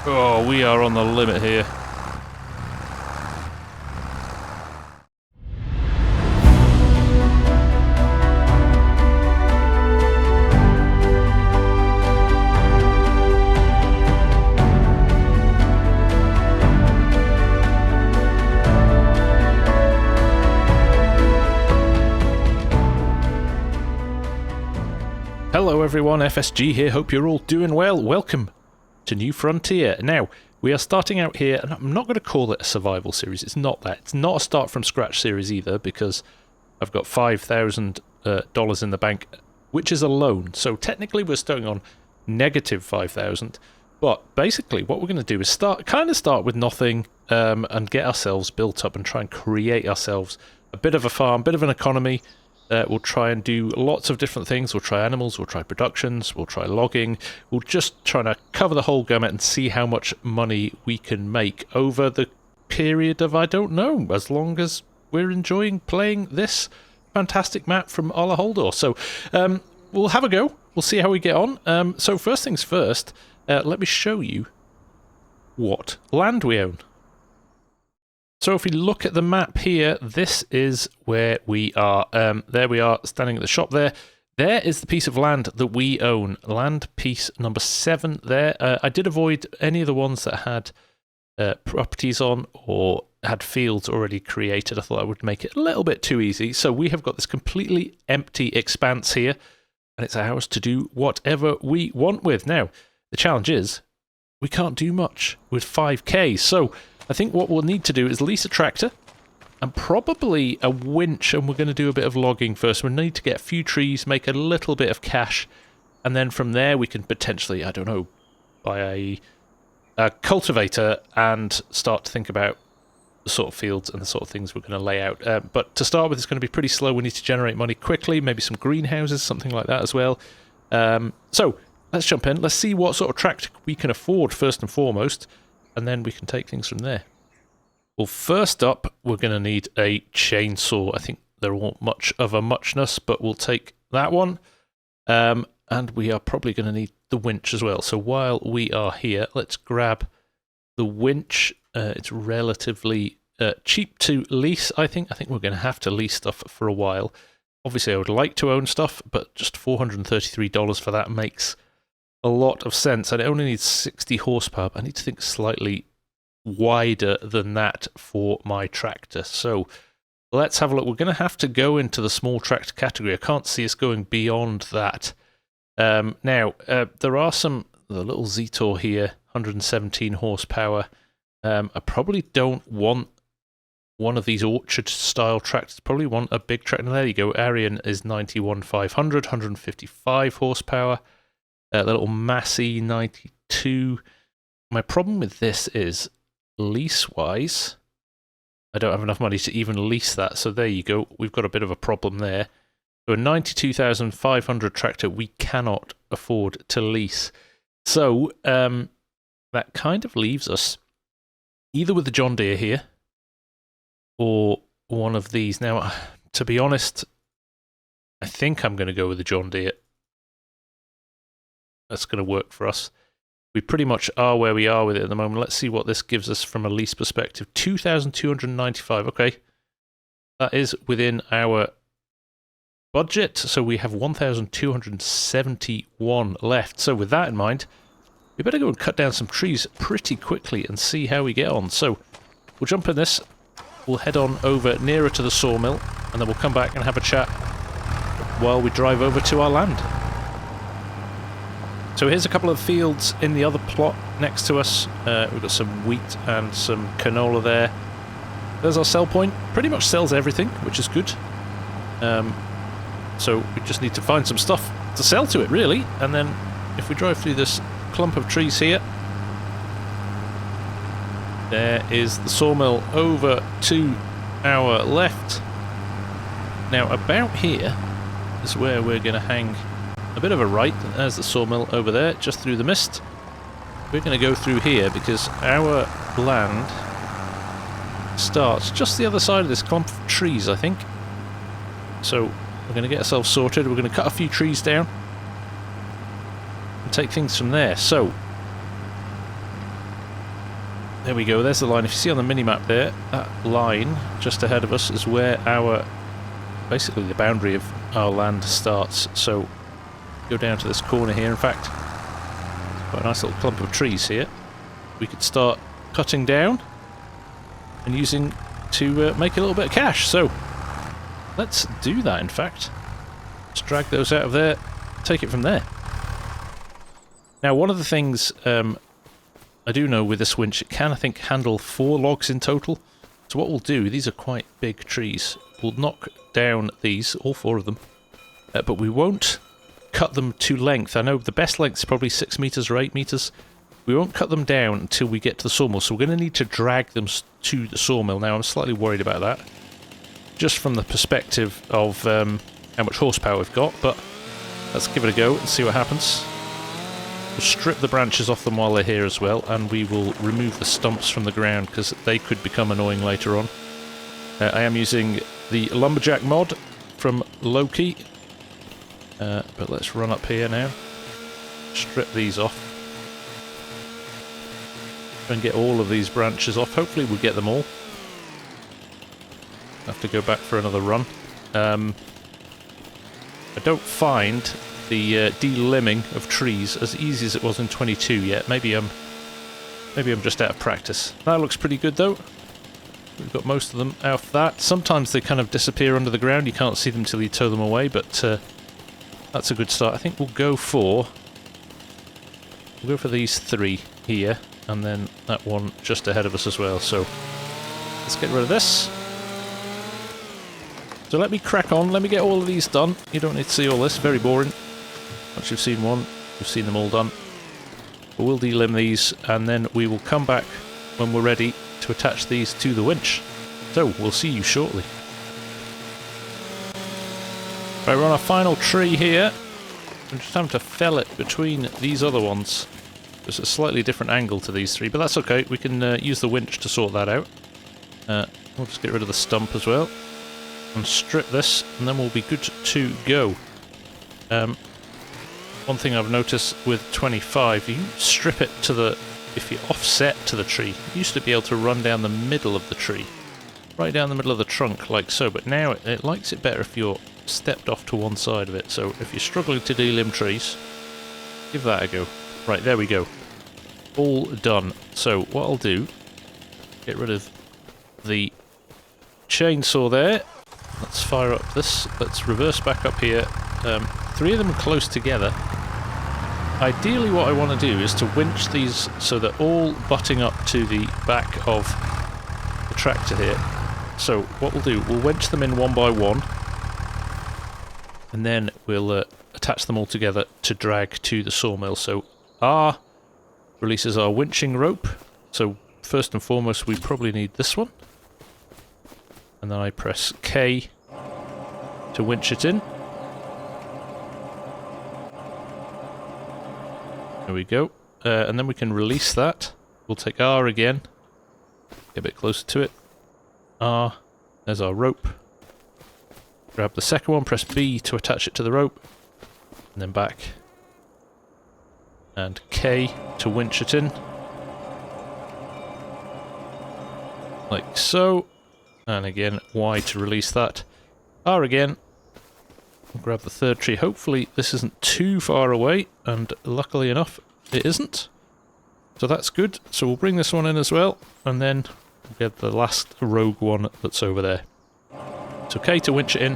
Oh, we are on the limit here. Hello everyone, FSG here, hope you're all doing well. Welcome to New Frontier. Now, we are starting out here, and I'm not going to call it a survival series, it's not that. It's not a start from scratch series either, because I've got $5,000 in the bank, which is a loan. So technically we're starting on negative 5,000, but basically what we're going to do is start with nothing, and get ourselves built up and try and create ourselves a bit of a farm, bit of an economy. We'll try and do lots of different things. We'll try animals, we'll try productions, we'll try logging. We'll just try to cover the whole gamut and see how much money we can make over the period of, I don't know, as long as we're enjoying playing this fantastic map from Ola Holdor. So we'll have a go. We'll see how we get on. So first things first, let me show you what land we own. So if we look at the map here, this is where we are. There we are, standing at the shop there. There is the piece of land that we own. Land piece number 7 there. I did avoid any of the ones that had properties on or had fields already created. I thought I would make it a little bit too easy. So we have got this completely empty expanse here, and it's ours to do whatever we want with. Now, the challenge is we can't do much with 5k. So I think what we'll need to do is lease a tractor and probably a winch, and we're going to do a bit of logging first. We need to get a few trees, make a little bit of cash, and then from there we can potentially, I don't know, buy a cultivator and start to think about the sort of fields and the sort of things we're going to lay out. But to start with, it's going to be pretty slow. We need to generate money quickly, maybe some greenhouses, something like that as well. So let's jump in. Let's see what sort of tractor we can afford first and foremost, and then we can take things from there. Well, first up, we're going to need a chainsaw. I think they're all much of a muchness, but we'll take that one. And we are probably going to need the winch as well. So while we are here, let's grab the winch. It's relatively cheap to lease, I think. I think we're going to have to lease stuff for a while. Obviously, I would like to own stuff, but just $433 for that makes a lot of sense, and it only needs 60 horsepower. I need to think slightly wider than that for my tractor. So let's have a look. We're going to have to go into the small tractor category. I can't see us going beyond that. Now, there are the little Zetor here, 117 horsepower. I probably don't want one of these orchard-style tractors. Probably want a big tractor. There you go. Arian is 91,500, 155 horsepower. Little Massey 92. My problem with this is, lease-wise, I don't have enough money to even lease that. So there you go. We've got a bit of a problem there. So a 92,500 tractor we cannot afford to lease. So that kind of leaves us either with the John Deere here or one of these. Now, to be honest, I think I'm going to go with the John Deere. That's going to work for us. We pretty much are where we are with it at the moment. Let's see what this gives us from a lease perspective. 2,295. Okay. That is within our budget. So we have 1,271 left. So with that in mind, we better go and cut down some trees pretty quickly and see how we get on. So we'll jump in this. We'll head on over nearer to the sawmill, and then we'll come back and have a chat while we drive over to our land. So here's a couple of fields in the other plot next to us. We've got some wheat and some canola there. There's our sell point. Pretty much sells everything, which is good. So we just need to find some stuff to sell to it, really. And then if we drive through this clump of trees here, there is the sawmill over to our left. Now about here is where we're going to hang a bit of a right. There's the sawmill over there, just through the mist. We're going to go through here because our land starts just the other side of this clump of trees, I think. So we're going to get ourselves sorted. We're going to cut a few trees down and take things from there. So There we go, there's the line. If you see on the mini-map there, that line just ahead of us is where basically the boundary of our land starts. So, go down to this corner here. In fact, quite a nice little clump of trees here. We could start cutting down and using to make a little bit of cash. So, let's do that, in fact. Let's drag those out of there, take it from there. Now, one of the things I do know with this winch, it can, I think, handle 4 logs in total. So what we'll do, these are quite big trees. We'll knock down these, all 4 of them, but we won't cut them to length. I know the best length is probably 6 meters or 8 meters. We won't cut them down until we get to the sawmill, so we're going to need to drag them to the sawmill. Now, I'm slightly worried about that, just from the perspective of how much horsepower we've got, but let's give it a go and see what happens. We'll strip the branches off them while they're here as well, and we will remove the stumps from the ground because they could become annoying later on. I am using the lumberjack mod from Loki, but let's run up here now, strip these off, and get all of these branches off. Hopefully we'll get them all. Have to go back for another run. I don't find the de-limbing of trees as easy as it was in 22 yet. Maybe I'm just out of practice. That looks pretty good though. We've got most of them out of that. Sometimes they kind of disappear under the ground. You can't see them till you tow them away, but that's a good start. I think we'll go for these 3 here, and then that one just ahead of us as well. So let's get rid of this. So let me crack on, let me get all of these done. You don't need to see all this, very boring. Once you've seen one, you've seen them all done. But we'll de-limb these, and then we will come back when we're ready to attach these to the winch. So, we'll see you shortly. Right, we're on our final tree here. I'm just having to fell it between these other ones. There's a slightly different angle to these 3, but that's okay. We can use the winch to sort that out. We'll just get rid of the stump as well. And strip this, and then we'll be good to go. One thing I've noticed with 25, you strip it to the, if you offset to the tree, you used to be able to run down the middle of the tree, right down the middle of the trunk like so, but now it likes it better if you're stepped off to one side of it. So if you're struggling to de-limb trees, give that a go. Right, there we go. All done. So what I'll do, get rid of the chainsaw there. Let's fire up this. Let's reverse back up here. 3 of them are close together. Ideally what I want to do is to winch these so they're all butting up to the back of the tractor here. So what we'll do, we'll winch them in one by one, and then we'll attach them all together to drag to the sawmill. So R releases our winching rope. So first and foremost we probably need this one. And then I press K to winch it in. There we go. And then we can release that. We'll take R again. Get a bit closer to it. R. There's our rope. Grab the second one, press B to attach it to the rope. And then back. And K to winch it in. Like so. And again, Y to release that. R again. We'll grab the third tree. Hopefully this isn't too far away, and luckily enough, it isn't. So that's good. So we'll bring this one in as well, and then we'll get the last rogue one that's over there. It's okay to winch it in.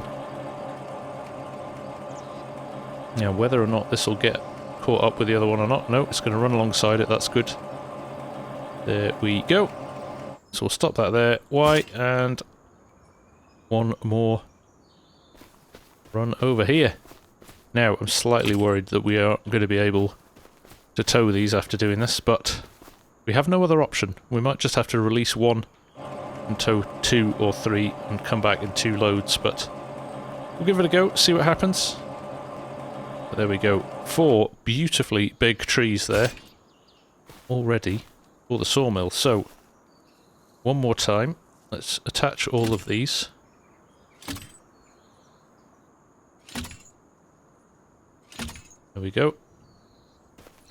Now, whether or not this will get caught up with the other one or not, no, it's going to run alongside it. That's good. There we go. So we'll stop that there. Y, and one more run over here. Now, I'm slightly worried that we aren't going to be able to tow these after doing this, but we have no other option. We might just have to release one and tow 2 or 3 and come back in 2 loads, but we'll give it a go, see what happens. But there we go. 4 beautifully big trees there all ready for the sawmill. So, one more time, let's attach all of these. There we go.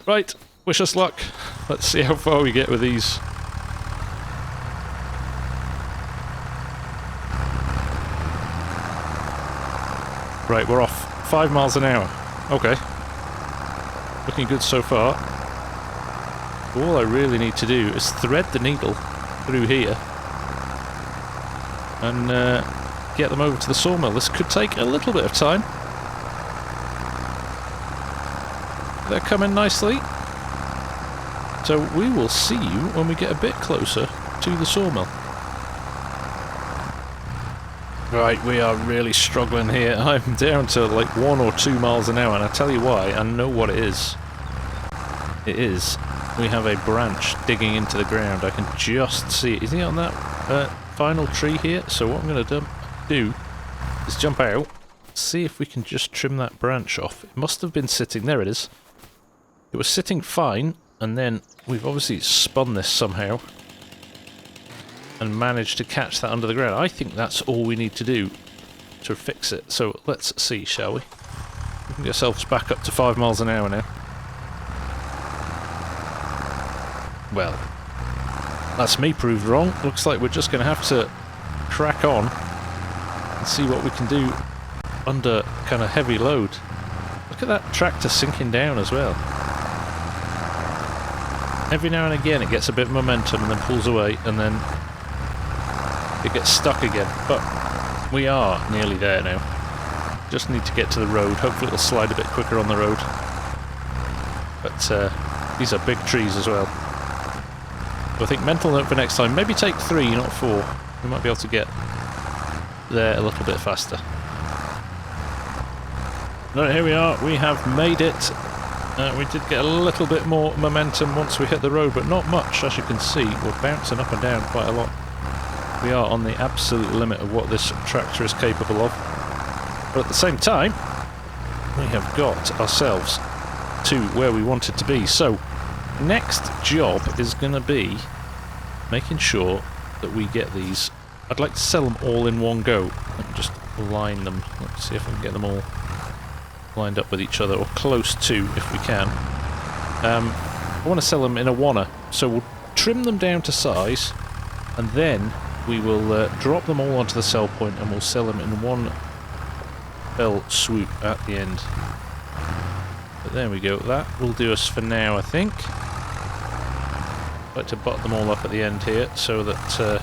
Right, wish us luck. Let's see how far we get with these. Right, we're off. 5 miles an hour. Okay. Looking good so far. All I really need to do is thread the needle through here and get them over to the sawmill. This could take a little bit of time. They're coming nicely. So we will see you when we get a bit closer to the sawmill. Right, we are really struggling here. I'm down to like 1 or 2 miles an hour, and I tell you why, I know what it is. It is, we have a branch digging into the ground. I can just see it. Is he on that final tree here? So what I'm going to do is jump out, see if we can just trim that branch off. It must have been sitting, there it is. It was sitting fine, and then we've obviously spun this somehow and managed to catch that under the ground. I think that's all we need to do to fix it. So let's see, shall we? We can get ourselves back up to 5 miles an hour now. Well, that's me proved wrong. Looks like we're just going to have to crack on and see what we can do under kind of heavy load. Look at that tractor sinking down as well. Every now and again it gets a bit of momentum and then pulls away, and then it gets stuck again. But we are nearly there now. Just need to get to the road. Hopefully it'll slide a bit quicker on the road. But these are big trees as well. So I think mental note for next time, maybe take 3, not 4. We might be able to get there a little bit faster. Right, here we are. We have made it. We did get a little bit more momentum once we hit the road, but not much, as you can see. We're bouncing up and down quite a lot. We are on the absolute limit of what this tractor is capable of. But at the same time, we have got ourselves to where we wanted to be. So, next job is going to be making sure that we get these. I'd like to sell them all in one go. Let me just line them. Let's see if I can get them all lined up with each other, or close to if we can. I want to sell them in a wanna, so we'll trim them down to size, and then we will drop them all onto the sell point, and we'll sell them in one fell swoop at the end. But there we go, that will do us for now, I think. I'd like to butt them all up at the end here, so that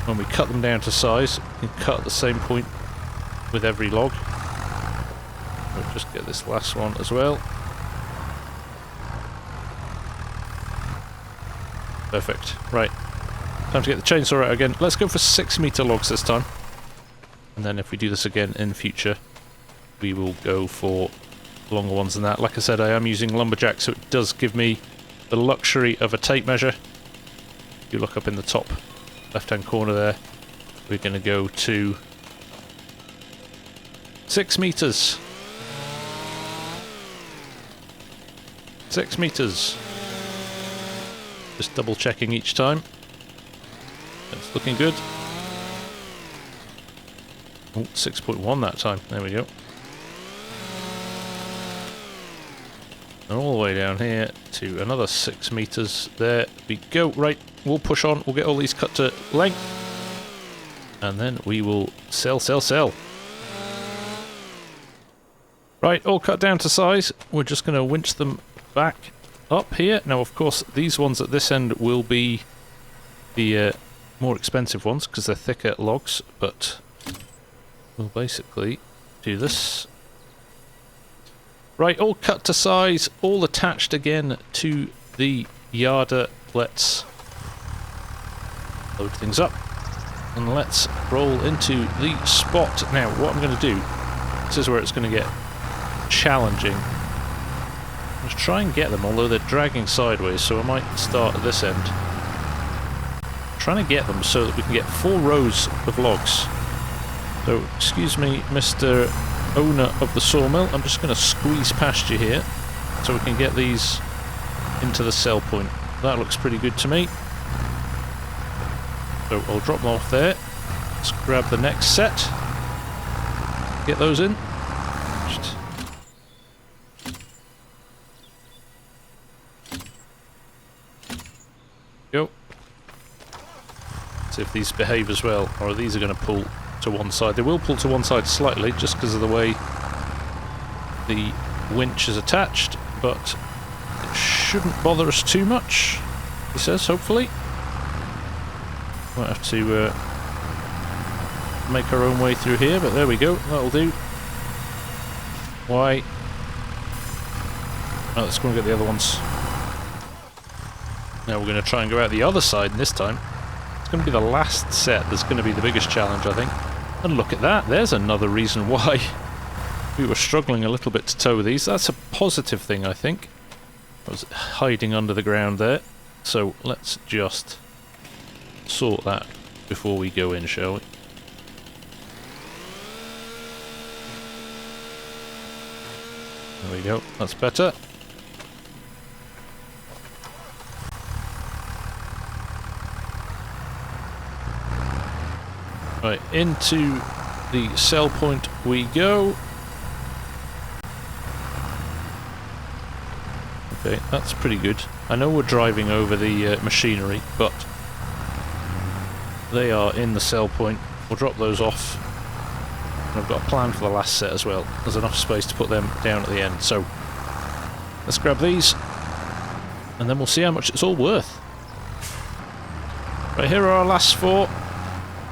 when we cut them down to size, we can cut at the same point with every log. We'll just get this last one as well. Perfect. Right. Time to get the chainsaw out again. Let's go for 6-meter logs this time. And then if we do this again in future, we will go for longer ones than that. Like I said, I am using lumberjack, so it does give me the luxury of a tape measure. If you look up in the top left-hand corner there, we're going to go to 6 meters. 6 meters. Just double checking each time. It's looking good. Oh, 6.1 that time. There we go. And all the way down here to another 6 meters. There we go. Right, we'll push on. We'll get all these cut to length. And then we will sell. Right, all cut down to size. We're just going to winch them back up here. Now, of course, these ones at this end will be the more expensive ones because they're thicker logs, but we'll basically do this. Right, all cut to size, all attached again to the yarder. Let's load things up and let's roll into the spot. Now, what I'm going to do, this is where it's going to get challenging. Let's try and get them, although they're dragging sideways, so I might start at this end. Trying to get them so that we can get 4 rows of logs. So, excuse me, Mr. Owner of the sawmill, I'm just going to squeeze past you here so we can get these into the sell point. That looks pretty good to me. So I'll drop them off there. Let's grab the next set. Get those in. Go. See if these behave as well, or these are going to pull to one side. They will pull to one side slightly, just because of the way the winch is attached, but it shouldn't bother us too much, he says, hopefully. Might have to make our own way through here, but there we go, that'll do. Why? Oh, let's go and get the other ones. Now we're going to try and go out the other side, and this time it's going to be the last set that's going to be the biggest challenge, I think. And look at that, there's another reason why we were struggling a little bit to tow these. That's a positive thing, I think. I was hiding under the ground there. So let's just sort that before we go in, shall we? There we go, that's better. Right, into the sell point we go. Okay, that's pretty good. I know we're driving over the machinery, but they are in the sell point. We'll drop those off. And I've got a plan for the last set as well. There's enough space to put them down at the end. So let's grab these, and then we'll see how much it's all worth. Right, here are our last four.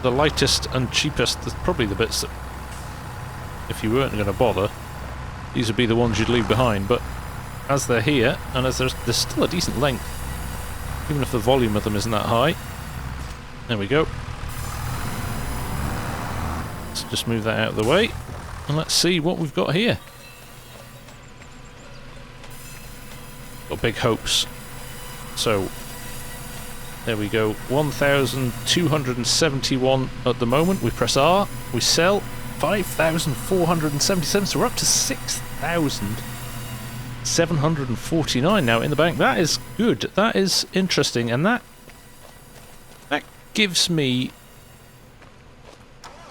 The lightest and cheapest, probably the bits that, if you weren't going to bother, these would be the ones you'd leave behind, but as they're here, and as there's still a decent length, even if the volume of them isn't that high. There we go. Let's just move that out of the way, and let's see what we've got here. Got big hopes. So, there we go, 1,271 at the moment. We press R, we sell 5,477, so we're up to 6,749 now in the bank. That is good, that is interesting, and that gives me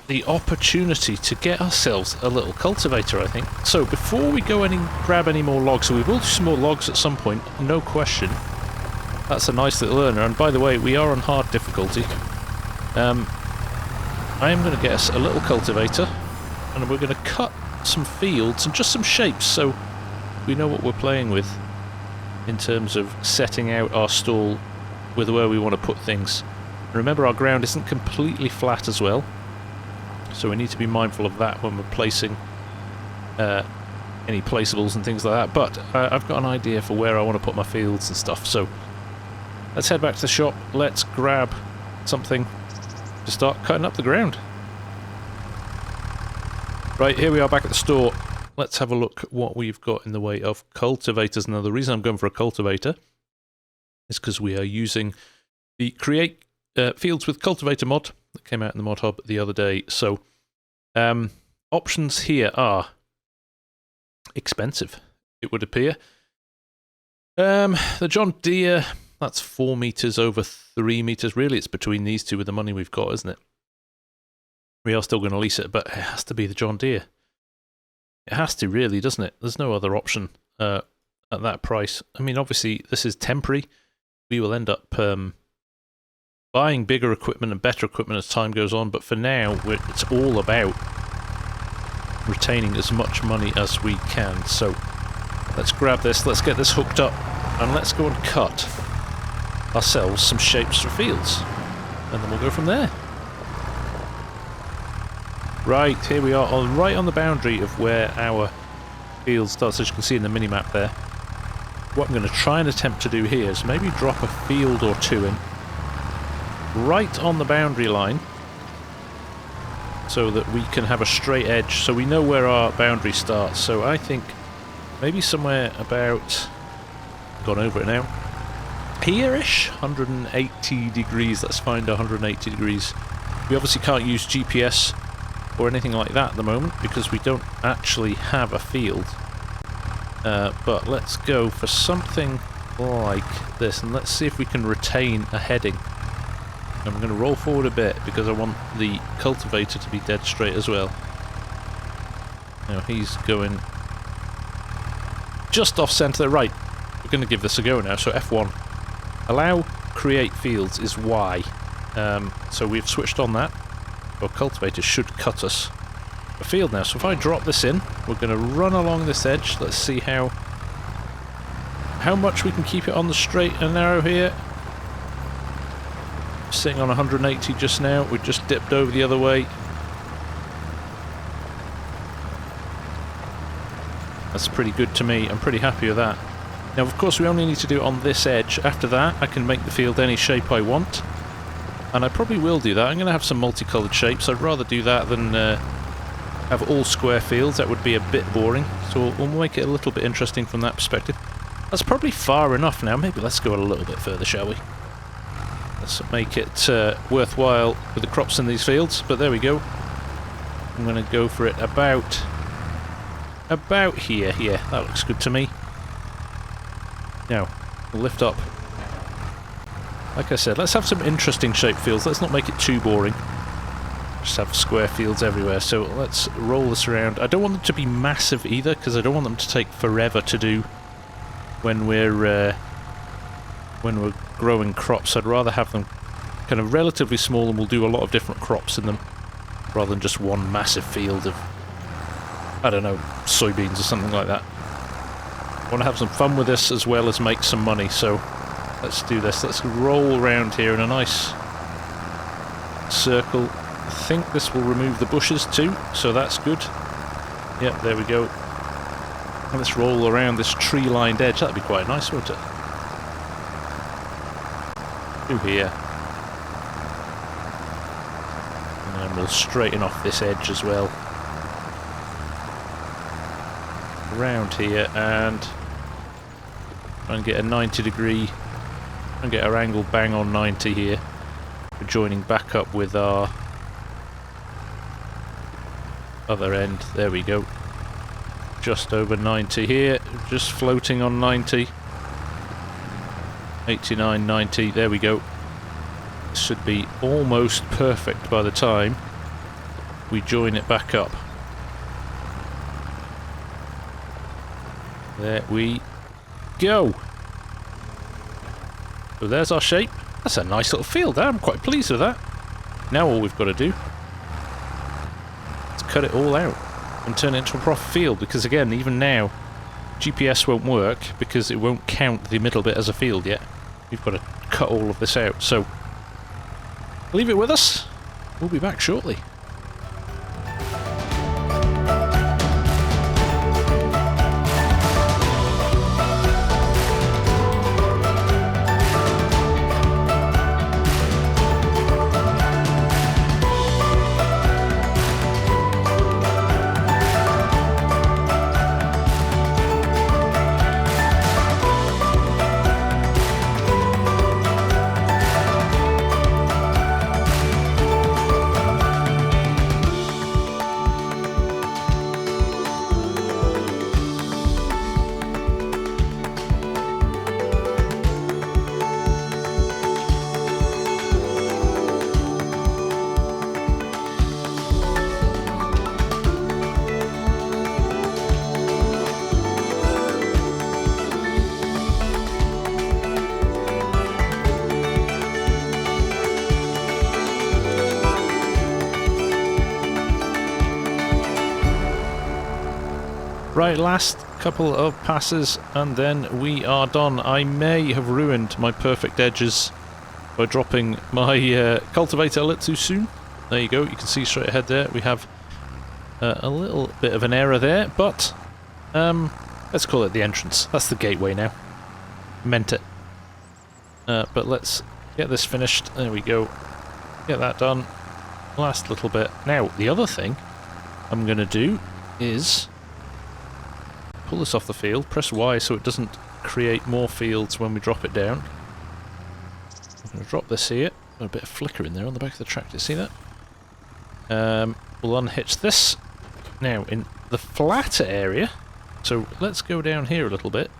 the opportunity to get ourselves a little cultivator, I think. So before we go grab any more logs, so we will do some more logs at some point, no question. That's a nice little earner, and by the way, we are on hard difficulty. I am going to get us a little cultivator, and we're going to cut some fields and just some shapes so we know what we're playing with in terms of setting out our stall with where we want to put things. Remember, our ground isn't completely flat as well, so we need to be mindful of that when we're placing any placeables and things like that. But I've got an idea for where I want to put my fields and stuff, so let's head back to the shop, let's grab something to start cutting up the ground. Right, here we are back at the store. Let's have a look at what we've got in the way of cultivators. Now, the reason I'm going for a cultivator is because we are using the Create Fields with Cultivator mod that came out in the mod hub the other day. So, options here are expensive, it would appear. The John Deere, that's 4 meters over 3 meters. Really, it's between these two with the money we've got, isn't it? We are still going to lease it, but it has to be the John Deere. It has to, really, doesn't it? There's no other option at that price. I mean, obviously, this is temporary. We will end up buying bigger equipment and better equipment as time goes on, but for now, it's all about retaining as much money as we can. So, let's grab this, let's get this hooked up, and let's go and cut ourselves some shapes for fields, and then we'll go from there. Right, here we are, right on the boundary of where our field starts, as you can see in the mini-map there. What I'm going to try and attempt to do here is maybe drop a field or two in, right on the boundary line, so that we can have a straight edge, so we know where our boundary starts. So I think maybe somewhere about, gone over it now, here-ish, 180 degrees, let's find 180 degrees. We obviously can't use GPS or anything like that at the moment because we don't actually have a field. But let's go for something like this, and let's see if we can retain a heading. I'm going to roll forward a bit because I want the cultivator to be dead straight as well. Now he's going just off centre. Right, we're going to give this a go now. So F1, allow create fields is Y. So we've switched on that. Our cultivator should cut us a field now. So if I drop this in, we're going to run along this edge. Let's see how much we can keep it on the straight and narrow here. Sitting on 180 just now. We just dipped over the other way. That's pretty good to me. I'm pretty happy with that. Now, of course, we only need to do it on this edge. After that, I can make the field any shape I want. And I probably will do that. I'm going to have some multicoloured shapes. I'd rather do that than have all square fields. That would be a bit boring. So we'll make it a little bit interesting from that perspective. That's probably far enough now. Maybe let's go a little bit further, shall we? Let's make it worthwhile with the crops in these fields. But there we go. I'm going to go for it about here. Yeah, that looks good to me. Now, we'll lift up. Like I said, let's have some interesting shaped fields. Let's not make it too boring. Just have square fields everywhere. So let's roll this around. I don't want them to be massive either, because I don't want them to take forever to do when we're growing crops. I'd rather have them kind of relatively small, and we'll do a lot of different crops in them, rather than just one massive field of, I don't know, soybeans or something like that. I want to have some fun with this as well as make some money, so let's do this. Let's roll around here in a nice circle. I think this will remove the bushes too, so that's good. Yep, there we go. And let's roll around this tree-lined edge. That'd be quite nice, wouldn't it? Through here. And then we'll straighten off this edge as well. Around here and try and get a 90 degree and get our angle bang on 90 here. We're joining back up with our other end. There we go. Just over 90 here, just floating on 90. 89, 90, there we go. This should be almost perfect by the time we join it back up. There we go. So there's our shape. That's a nice little field there. I'm quite pleased with that. Now all we've got to do is cut it all out and turn it into a proper field, because again, even now, GPS won't work because it won't count the middle bit as a field yet. We've got to cut all of this out. So leave it with us. We'll be back shortly. Right, last couple of passes and then we are done. I may have ruined my perfect edges by dropping my cultivator a little too soon. There you go, you can see straight ahead there we have a little bit of an error there, but let's call it the entrance. That's the gateway now. Meant it. But let's get this finished. There we go. Get that done. Last little bit. Now, the other thing I'm going to do is pull this off the field, press Y so it doesn't create more fields when we drop it down. I'm going to drop this here. Got a bit of flicker in there on the back of the tractor, see that? We'll unhitch this. Now, in the flatter area, so let's go down here a little bit.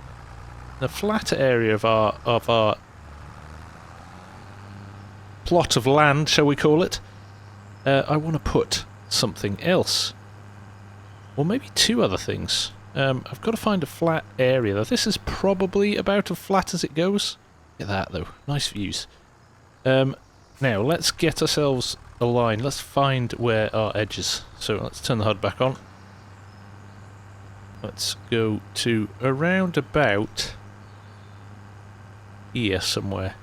The flatter area of our plot of land, shall we call it, I want to put something else. Or maybe two other things. I've got to find a flat area though. This is probably about as flat as it goes. Look at that though, nice views. Now let's get ourselves align. Let's find where our edge is. So let's turn the HUD back on. Let's go to around about here somewhere.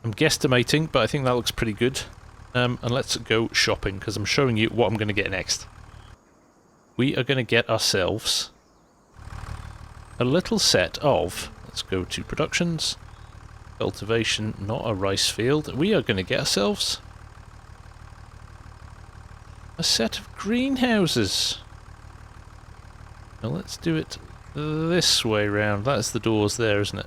I'm guesstimating, but I think that looks pretty good. And let's go shopping, because I'm showing you what I'm going to get next. We are going to get ourselves a little set of, let's go to productions, cultivation, not a rice field. We are going to get ourselves a set of greenhouses. Now let's do it this way round. That's the doors there, isn't it?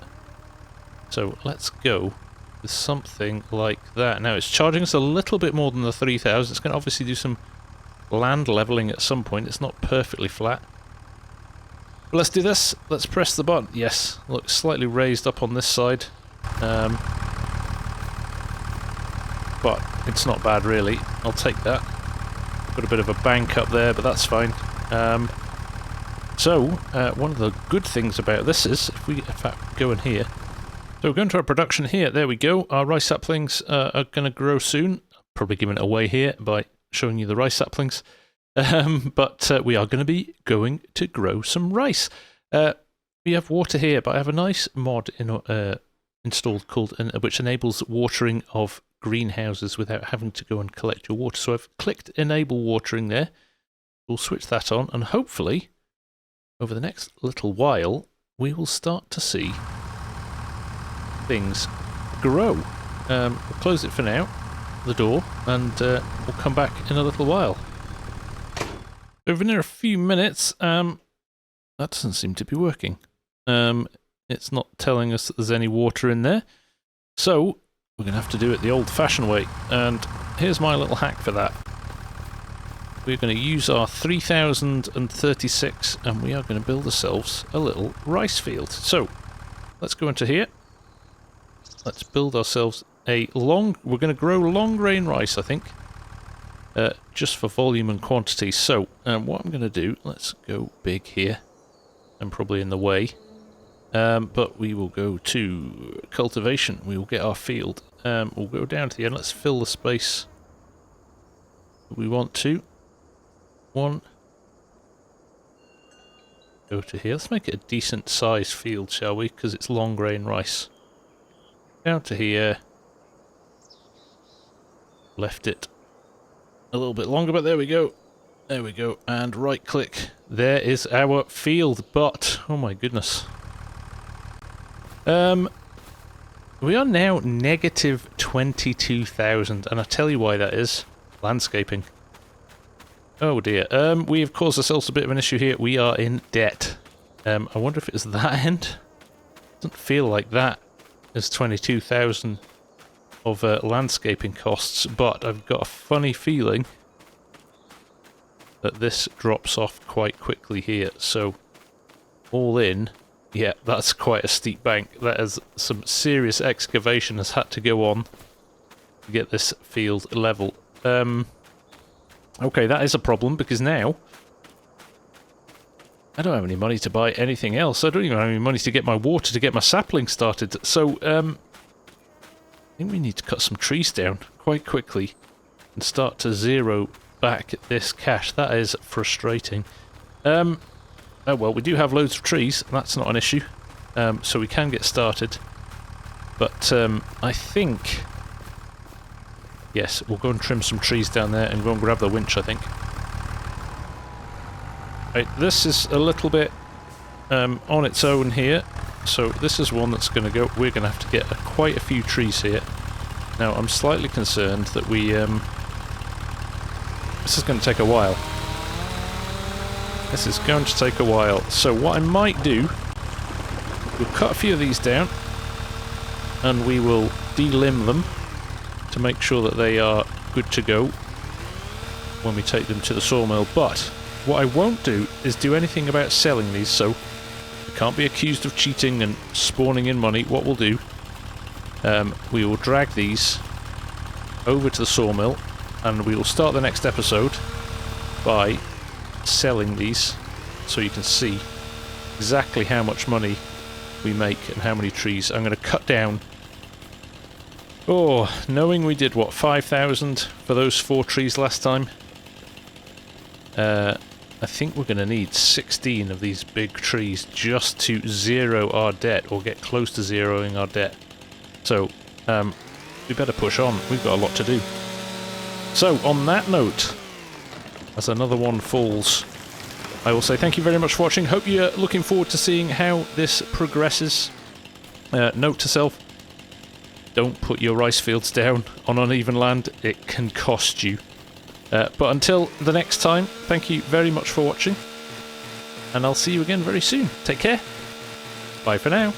So let's go with something like that. Now it's charging us a little bit more than the 3,000. It's going to obviously do some land leveling at some point. It's not perfectly flat. But let's do this. Let's press the button. Yes, look, slightly raised up on this side. But it's not bad really. I'll take that. Got a bit of a bank up there, but that's fine. One of the good things about this is, if we in fact go in here, so we're going to our production here, there we go, our rice saplings are going to grow soon. Probably giving it away here by showing you the rice saplings, but we are going to be going to grow some rice. We have water here, but I have a nice mod installed called, which enables watering of greenhouses without having to go and collect your water. So I've clicked enable watering there. We'll switch that on, and hopefully over the next little while we will start to see things grow. We'll close it for now, the door, and we'll come back in a little while. Over near a few minutes, that doesn't seem to be working. It's not telling us that there's any water in there, so we're going to have to do it the old-fashioned way, and here's my little hack for that. We're going to use our 3036 and we are going to build ourselves a little rice field. So, let's go into here. Let's build ourselves we're going to grow long grain rice, I think. Just for volume and quantity. So, what I'm going to do, let's go big here. I'm probably in the way. But we will go to cultivation. We will get our field. We'll go down to the end. Let's fill the space we want to. One. Go to here. Let's make it a decent sized field, shall we? Because it's long grain rice. Down to here. Left it a little bit longer, but there we go. There we go. And right click. There is our field. But, oh my goodness. We are now negative 22,000. And I'll tell you why that is. Landscaping. Oh dear. We have caused ourselves a bit of an issue here. We are in debt. I wonder if it's that end. Doesn't feel like that is 22,000 of landscaping costs, but I've got a funny feeling that this drops off quite quickly here. So, all in, yeah, that's quite a steep bank. That is some serious excavation has had to go on to get this field level. Okay, that is a problem, because now I don't have any money to buy anything else. I don't even have any money to get my water, to get my sapling started. So, I think we need to cut some trees down quite quickly and start to zero back this cash. That is frustrating. Oh well, we do have loads of trees. That's not an issue. So we can get started. But I think... Yes, we'll go and trim some trees down there and go and grab the winch, I think. Right, this is a little bit on its own here. So this is one that's going to go... We're going to have to get quite a few trees here. Now, I'm slightly concerned that we... This is going to take a while. This is going to take a while. So what I might do... We'll cut a few of these down. And we will delimb them to make sure that they are good to go when we take them to the sawmill. But what I won't do is do anything about selling these, so we can't be accused of cheating and spawning in money. What we'll do, we will drag these over to the sawmill, and we will start the next episode by selling these so you can see exactly how much money we make and how many trees. I'm going to cut down Oh, knowing we did, what, 5,000 for those 4 trees last time? I think we're going to need 16 of these big trees just to zero our debt, or get close to zeroing our debt. So, we better push on. We've got a lot to do. So, on that note, as another one falls, I will say thank you very much for watching. Hope you're looking forward to seeing how this progresses. Note to self, don't put your rice fields down on uneven land. It can cost you. But until the next time, thank you very much for watching, and I'll see you again very soon. Take care. Bye for now.